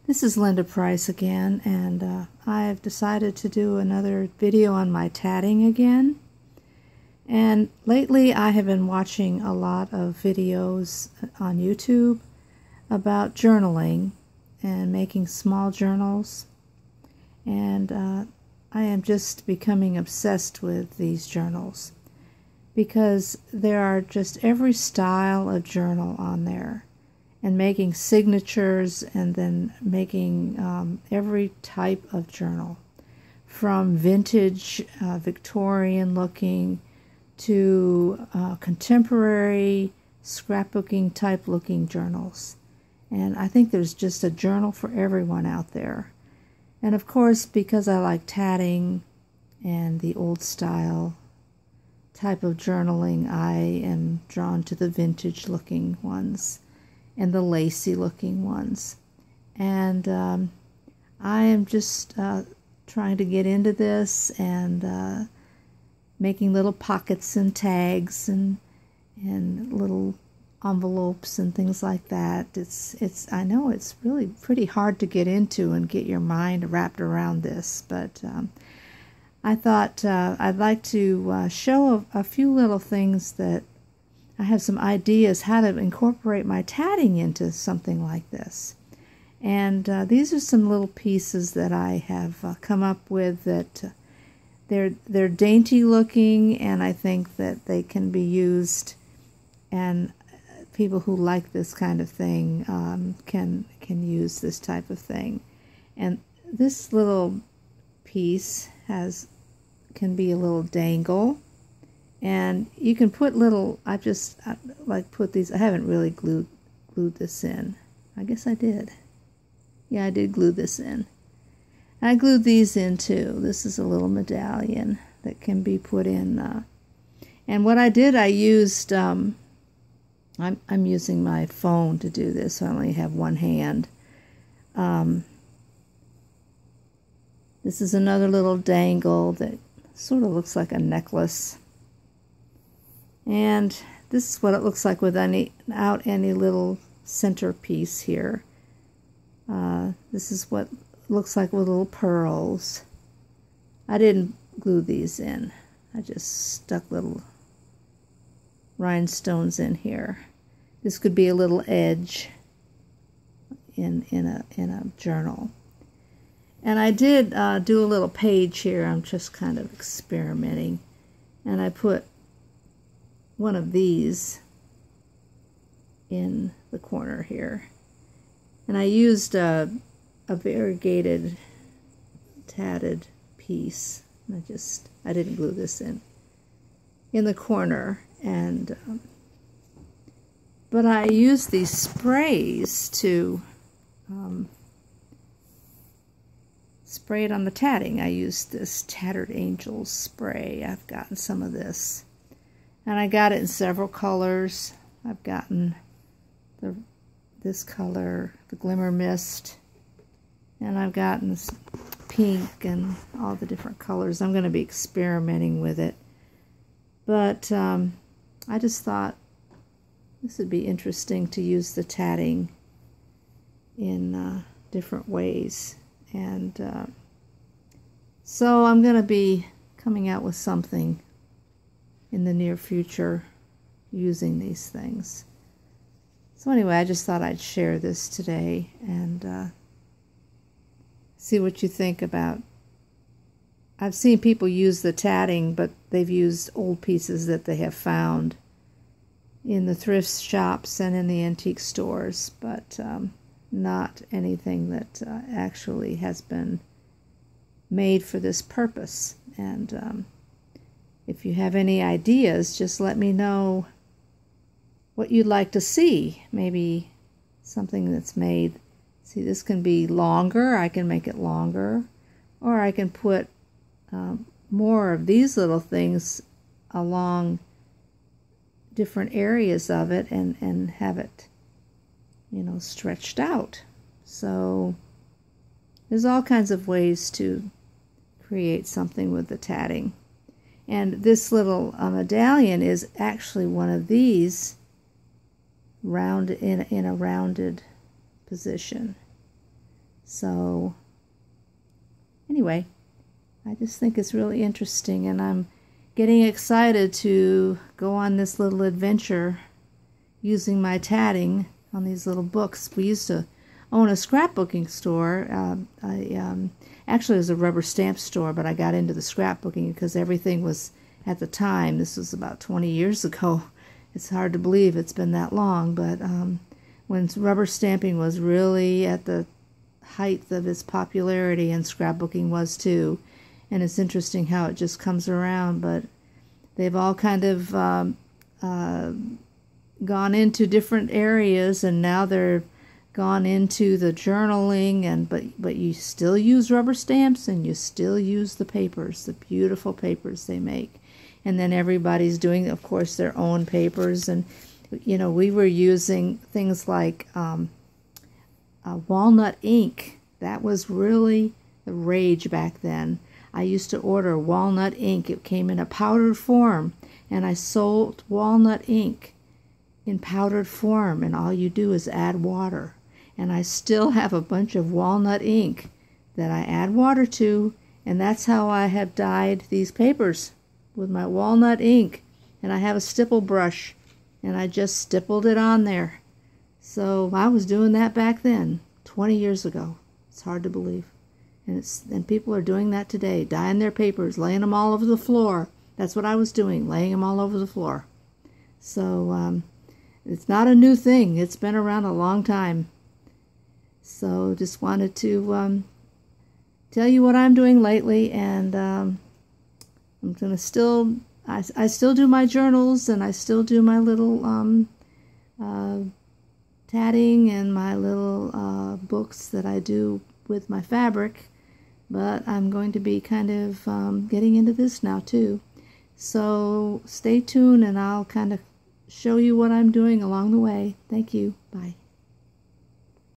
This is Linda Price again, and I've decided to do another video on my tatting again. And lately I have been watching a lot of videos on YouTube about journaling and making small journals. And I am just becoming obsessed with these journals because there are just every style of journal on there. And making signatures, and then making every type of journal, from vintage Victorian looking to contemporary scrapbooking type looking journals. And I think there's just a journal for everyone out there. And of course, because I like tatting and the old style type of journaling, I am drawn to the vintage looking ones and the lacy looking ones. And I am just trying to get into this and making little pockets and tags and little envelopes and things like that. I know it's really pretty hard to get into and get your mind wrapped around this, but I thought I'd like to show a few little things that I have some ideas how to incorporate my tatting into something like this. And these are some little pieces that I have come up with that they're dainty looking, and I think that they can be used, and people who like this kind of thing can use this type of thing. And this little piece can be a little dangle. And you can put little, I like put these, I haven't really glued this in. I guess I did. Yeah, I did glue this in. I glued these in too. This is a little medallion that can be put in. And what I did, I used, I'm using my phone to do this, so I only have one hand. This is another little dangle that sort of looks like a necklace. And this is what it looks like without any little centerpiece here. This is what it looks like with little pearls. I didn't glue these in. I just stuck little rhinestones in here. This could be a little edge in a journal. And I did do a little page here. I'm just kind of experimenting. And I put one of these in the corner here. And I used a variegated tatted piece. I didn't glue this in the corner. And but I used these sprays to spray it on the tatting. I used this Tattered Angels spray. I've gotten some of this. And I got it in several colors. I've gotten this color, the Glimmer Mist, and I've gotten this pink and all the different colors. I'm going to be experimenting with it. But I just thought this would be interesting to use the tatting in different ways. And so I'm going to be coming out with something in the near future using these things. So anyway, I just thought I'd share this today and see what you think about. I've seen people use the tatting, but they've used old pieces that they have found in the thrift shops and in the antique stores, but not anything that actually has been made for this purpose. And if you have any ideas, just let me know what you'd like to see. Maybe something that's made. See, this can be longer. I can make it longer. Or I can put more of these little things along different areas of it and have it, stretched out. So there's all kinds of ways to create something with the tatting. And this little medallion is actually one of these round in a rounded position. So anyway, I just think it's really interesting, and I'm getting excited to go on this little adventure using my tatting on these little books. We used to own a scrapbooking store. Actually, it was a rubber stamp store, but I got into the scrapbooking because everything was, at the time, this was about 20 years ago. It's hard to believe it's been that long, but when rubber stamping was really at the height of its popularity, and scrapbooking was too. And it's interesting how it just comes around, but they've all kind of gone into different areas, and now they're gone into the journaling, and but you still use rubber stamps, and you still use the papers, the beautiful papers they make. And then everybody's doing, of course, their own papers. And you know, we were using things like walnut ink. That was really the rage back then. I used to order walnut ink. It came in a powdered form, and I sold walnut ink in powdered form, and all you do is add water. And I still have a bunch of walnut ink that I add water to, and that's how I have dyed these papers, with my walnut ink. And I have a stipple brush, and I just stippled it on there. So I was doing that back then, 20 years ago. It's hard to believe. And people are doing that today, dyeing their papers, laying them all over the floor. That's what I was doing, laying them all over the floor. So it's not a new thing. It's been around a long time. So just wanted to tell you what I'm doing lately, and I'm going to still, I still do my journals, and I still do my little tatting and my little books that I do with my fabric, but I'm going to be kind of getting into this now too. So stay tuned, and I'll kind of show you what I'm doing along the way. Thank you. Bye.